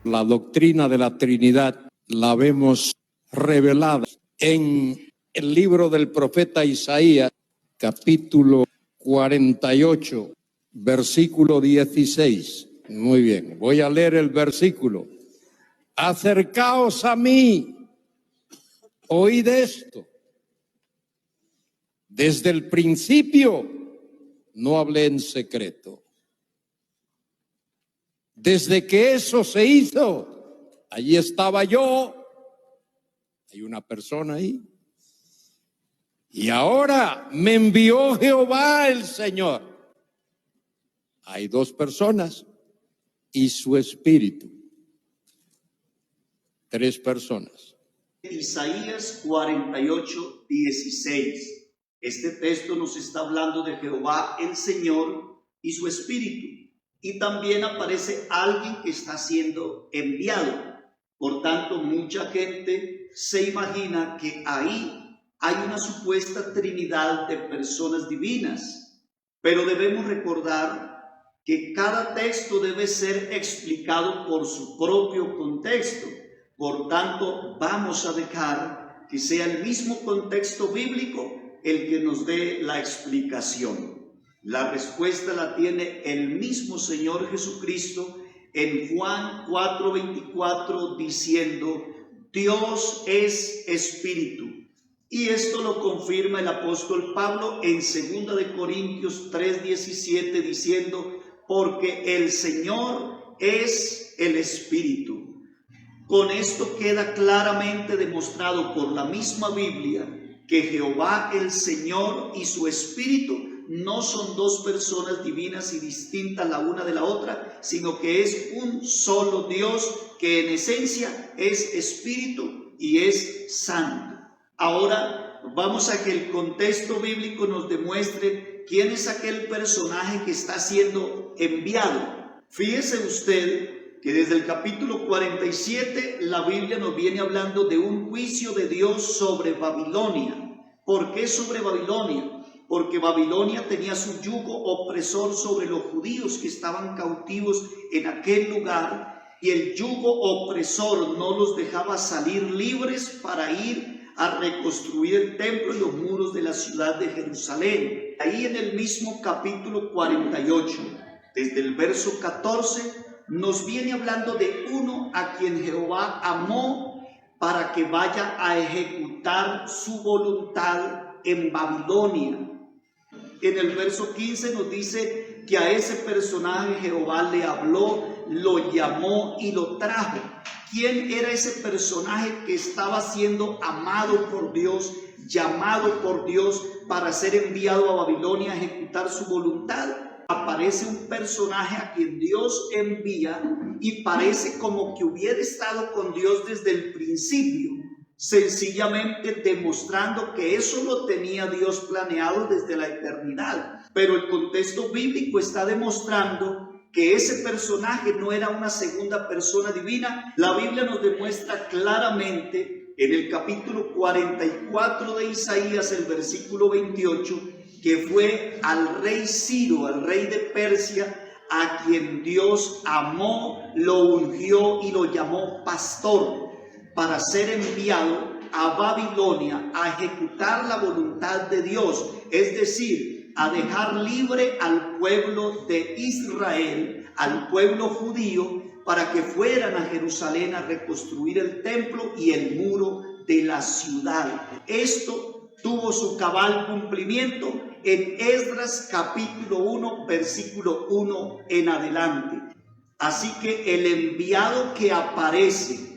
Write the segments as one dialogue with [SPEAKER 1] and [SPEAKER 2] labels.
[SPEAKER 1] La doctrina de la Trinidad la vemos revelada en el libro del profeta Isaías, capítulo 48, versículo 16. Muy bien, voy a leer el versículo. Acercaos a mí, oíd esto. Desde el principio no hablé en secreto. Desde que eso se hizo, allí estaba yo. Hay una persona ahí. Y ahora me envió Jehová el Señor. Hay dos personas y su espíritu. Tres personas.
[SPEAKER 2] Isaías 48, 16. Este texto nos está hablando de Jehová el Señor y su espíritu. Y también aparece alguien que está siendo enviado. Por tanto, mucha gente se imagina que ahí hay una supuesta trinidad de personas divinas. Pero debemos recordar que cada texto debe ser explicado por su propio contexto. Por tanto, vamos a dejar que sea el mismo contexto bíblico el que nos dé la explicación. La respuesta la tiene el mismo Señor Jesucristo en Juan 4:24 diciendo: Dios es espíritu. Y esto lo confirma el apóstol Pablo en 2 de Corintios 3:17 diciendo: porque el Señor es el espíritu. Con esto queda claramente demostrado por la misma Biblia que Jehová el Señor y su espíritu no son dos personas divinas y distintas la una de la otra, sino que es un solo Dios que en esencia es espíritu y es santo. Ahora vamos a que el contexto bíblico nos demuestre quién es aquel personaje que está siendo enviado. Fíjese usted que desde el capítulo 47 la Biblia nos viene hablando de un juicio de Dios sobre Babilonia. ¿Por qué sobre Babilonia? Porque Babilonia tenía su yugo opresor sobre los judíos que estaban cautivos en aquel lugar, y el yugo opresor no los dejaba salir libres para ir a reconstruir el templo y los muros de la ciudad de Jerusalén. Ahí en el mismo capítulo 48, desde el verso 14, nos viene hablando de uno a quien Jehová amó para que vaya a ejecutar su voluntad en Babilonia. En el verso 15 nos dice que a ese personaje Jehová le habló, lo llamó y lo trajo. ¿Quién era ese personaje que estaba siendo amado por Dios, llamado por Dios para ser enviado a Babilonia a ejecutar su voluntad? Aparece un personaje a quien Dios envía y parece como que hubiera estado con Dios desde el principio, sencillamente demostrando que eso lo tenía Dios planeado desde la eternidad. Pero el contexto bíblico está demostrando que ese personaje no era una segunda persona divina. La Biblia nos demuestra claramente en el capítulo 44 de Isaías, el versículo 28, que fue al rey Ciro, al rey de Persia, a quien Dios amó, lo ungió y lo llamó pastor para ser enviado a Babilonia a ejecutar la voluntad de Dios, es decir, a dejar libre al pueblo de Israel, al pueblo judío, para que fueran a Jerusalén a reconstruir el templo y el muro de la ciudad. Esto tuvo su cabal cumplimiento en Esdras capítulo 1, versículo 1 en adelante. Así que el enviado que aparece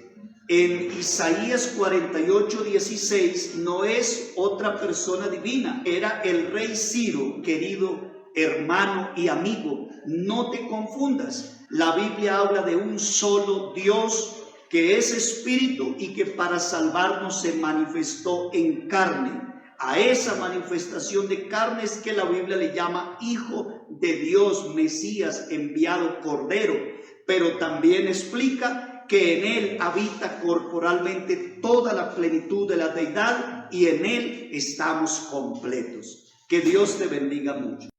[SPEAKER 2] en Isaías 48, 16 no es otra persona divina, era el rey Ciro, querido hermano y amigo. No te confundas, la Biblia habla de un solo Dios que es espíritu y que para salvarnos se manifestó en carne. A esa manifestación de carne es que la Biblia le llama Hijo de Dios, Mesías, enviado, Cordero, pero también explica que en Él habita corporalmente toda la plenitud de la deidad y en Él estamos completos. Que Dios te bendiga mucho.